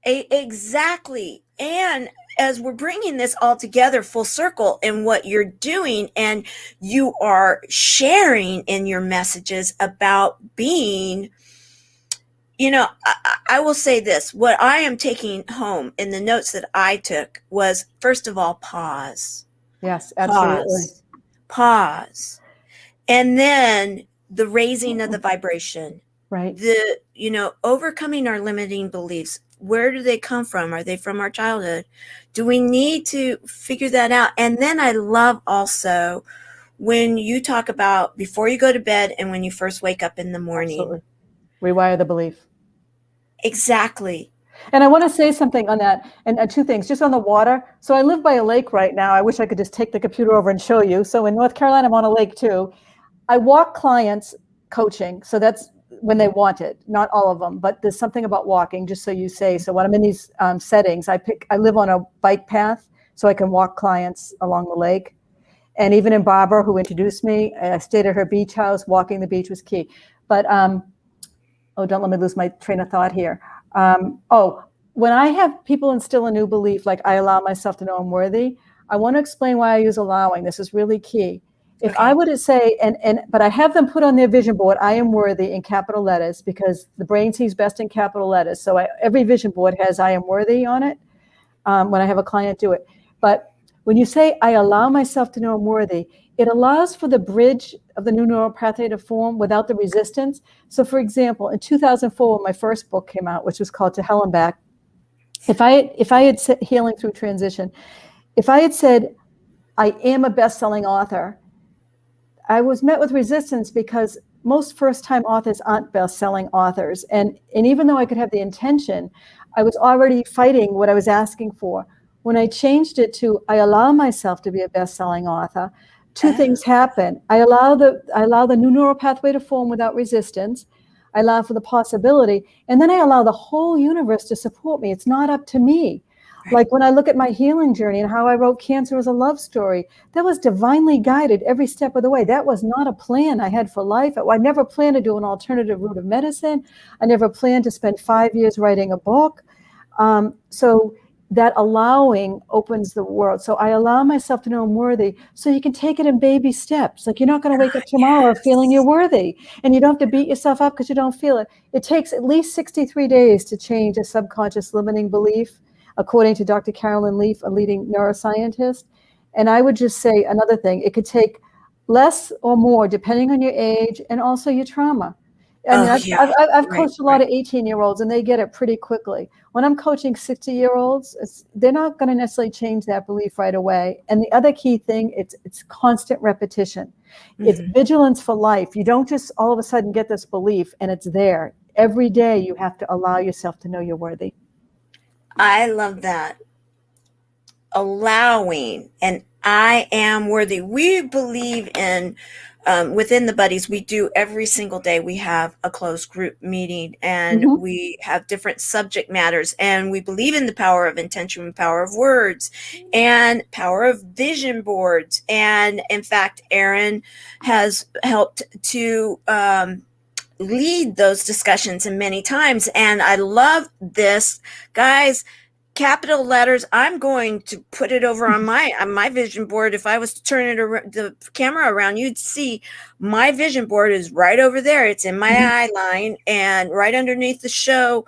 Exactly. And as we're bringing this all together full circle in what you're doing, and you are sharing in your messages about being, I will say this, what I am taking home in the notes that I took was, first of all, pause. Yes, absolutely. Pause. And then the raising of the vibration. Right. Overcoming our limiting beliefs. Where do they come from? Are they from our childhood? Do we need to figure that out? And then I love also when you talk about before you go to bed and when you first wake up in the morning. Absolutely. Rewire the belief. Exactly. And I want to say something on that, and two things, just on the water. So I live by a lake right now. I wish I could just take the computer over and show you. So in North Carolina, I'm on a lake too. I walk clients coaching. So that's when they want it, not all of them, but there's something about walking, just so you say. So when I'm in these settings, I live on a bike path so I can walk clients along the lake. And even in Barbara, who introduced me, I stayed at her beach house. Walking the beach was key. But, don't let me lose my train of thought here. When I have people instill a new belief, like I allow myself to know I'm worthy, I want to explain why I use allowing. This is really key. If I were to say, but I have them put on their vision board, I am worthy in capital letters, because the brain sees best in capital letters. So every vision board has I am worthy on it when I have a client do it. But when you say, I allow myself to know I'm worthy, it allows for the bridge of the new neural pathway to form without the resistance. So for example, in 2004, when my first book came out, which was called To Hell and Back, if I had said Healing Through Transition, if I had said, I am a best-selling author, I was met with resistance because most first-time authors aren't best-selling authors. And even though I could have the intention, I was already fighting what I was asking for. When I changed it to, I allow myself to be a best-selling author, two things happen. I allow the new neural pathway to form without resistance. I allow for the possibility, and then I allow the whole universe to support me. It's not up to me. Like when I look at my healing journey and how I wrote Cancer as a Love Story, that was divinely guided every step of the way. That was not a plan I had for life. I never planned to do an alternative route of medicine. I never planned to spend 5 years writing a book. So that allowing opens the world. So I allow myself to know I'm worthy. So you can take it in baby steps. Like you're not going to wake up tomorrow feeling you're worthy. And you don't have to beat yourself up because you don't feel it. It takes at least 63 days to change a subconscious limiting belief, according to Dr. Carolyn Leaf, a leading neuroscientist. And I would just say another thing, it could take less or more depending on your age and also your trauma. I've coached a lot of 18-year-olds and they get it pretty quickly. When I'm coaching 60-year-olds, they're not going to necessarily change that belief right away. And the other key thing, it's constant repetition. Mm-hmm. It's vigilance for life. You don't just all of a sudden get this belief and it's there. Every day you have to allow yourself to know you're worthy. I love that. Allowing, and I am worthy. We believe in, within the buddies, we do every single day. We have a closed group meeting and we have different subject matters, and we believe in the power of intention, power of words, and power of vision boards. And in fact, Erin has helped to lead those discussions and many times. And I love this, guys. Capital letters. I'm going to put it over on my vision board. If I was to turn it the camera around, you'd see my vision board is right over there. It's in my eye line and right underneath the show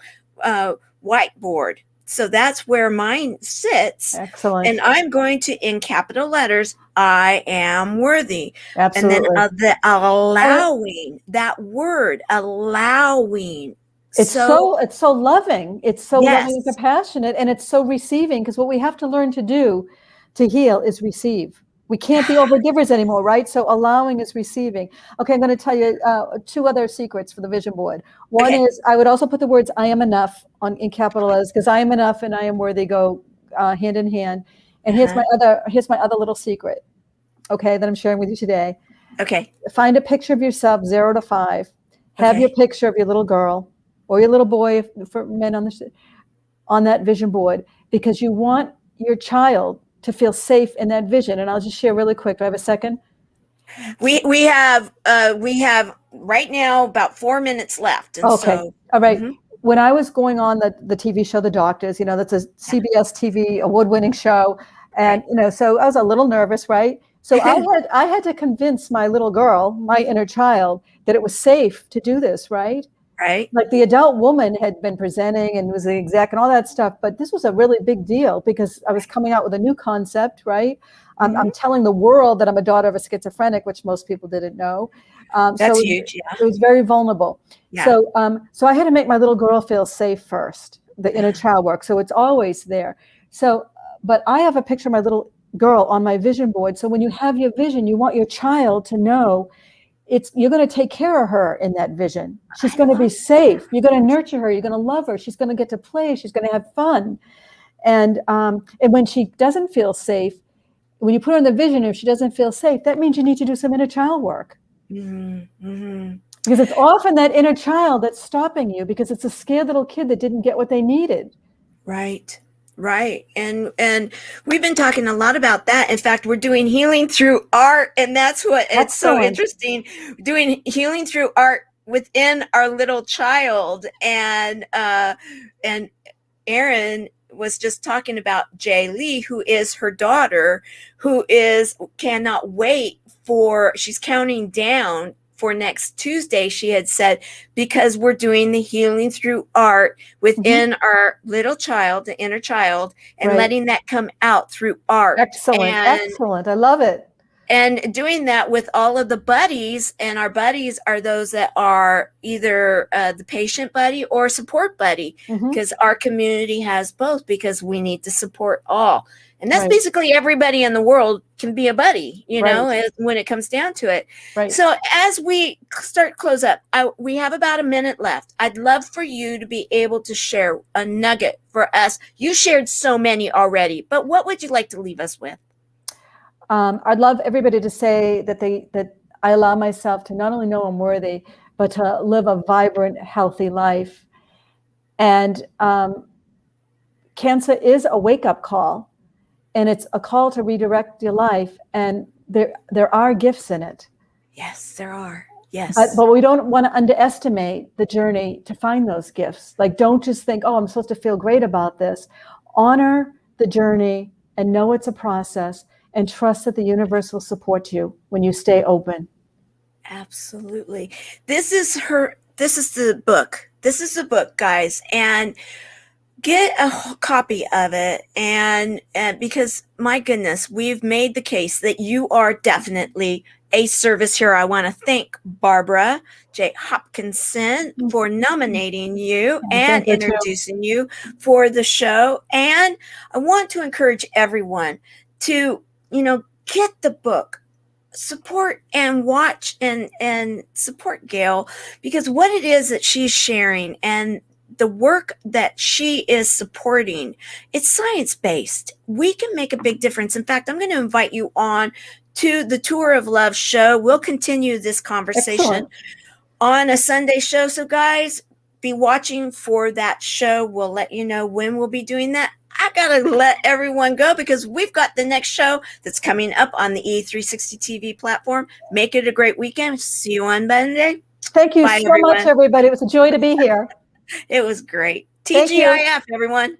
whiteboard. So that's where mine sits. Excellent. And I'm going to, in capital letters, I am worthy. Absolutely. And then the allowing, that word, allowing. It's so loving. It's so yes. loving and compassionate, and it's so receiving, because what we have to learn to do to heal is receive. We can't be overgivers anymore, right? So allowing is receiving. Okay, I'm going to tell you two other secrets for the vision board. One is I would also put the words I am enough in capital letters, because I am enough and I am worthy go hand in hand. And here's my other little secret, okay, that I'm sharing with you today. Okay. Find a picture of yourself 0 to 5. Have your picture of your little girl or your little boy, for men on that vision board, because you want your child to feel safe in that vision. And I'll just share really quick. Do I have a second? We have right now about 4 minutes left. And okay. So, all right. when I was going on the TV show, The Doctors, that's a CBS TV award-winning show. And, so I was a little nervous, right? So I had to convince my little girl, my inner child, that it was safe to do this, right? Right. Like the adult woman had been presenting and was the exec and all that stuff, but this was a really big deal because I was coming out with a new concept, right? I'm telling the world that I'm a daughter of a schizophrenic, which most people didn't know. That's huge, yeah. It was very vulnerable. Yeah. So I had to make my little girl feel safe first, the inner child work. So it's always there. So, but I have a picture of my little girl on my vision board. So when you have your vision, you want your child to know you're going to take care of her in that vision. She's going to be safe. You're going to nurture her. You're going to love her. She's going to get to play. She's going to have fun. And when she doesn't feel safe, when you put her in the vision, if she doesn't feel safe, that means you need to do some inner child work. Mm-hmm. Because it's often that inner child that's stopping you because it's a scared little kid that didn't get what they needed. Right. Right. And we've been talking a lot about that. In fact, we're doing healing through art. And that's what it's so interesting, doing healing through art within our little child. And Erin was just talking about Jay Lee, who is her daughter, who cannot wait she's counting down for next Tuesday, she had said, because we're doing the healing through art within our little child, the inner child, and letting that come out through art. Excellent. I love it. And doing that with all of the buddies, and our buddies are those that are either the patient buddy or support buddy, because our community has both, because we need to support all. And that's basically everybody in the world can be a buddy, when it comes down to it. Right. So as we close up, we have about a minute left. I'd love for you to be able to share a nugget for us. You shared so many already, but what would you like to leave us with? I'd love everybody to say that I allow myself to not only know I'm worthy, but to live a vibrant, healthy life. And cancer is a wake-up call. And it's a call to redirect your life. And there are gifts in it. Yes, there are. Yes. But we don't want to underestimate the journey to find those gifts. Like, don't just think, oh, I'm supposed to feel great about this. Honor the journey and know it's a process, and trust that the universe will support you when you stay open. Absolutely. This is the book. This is the book, guys. And get a copy of it, and because, my goodness, we've made the case that you are definitely a service hero. I want to thank Barbara J. Hopkinson for nominating you and introducing you for the show. And I want to encourage everyone to, get the book, support and watch and support Gail, because what it is that she's sharing and the work that she is supporting, it's science-based. We can make a big difference. In fact, I'm going to invite you on to the Tour of Love show. We'll continue this conversation on a Sunday show. So guys, be watching for that show. We'll let you know when we'll be doing that. I got to let everyone go because we've got the next show that's coming up on the E360 TV platform. Make it a great weekend. See you on Monday. Thank you so much, everybody. It was a joy to be here. It was great. TGIF, everyone.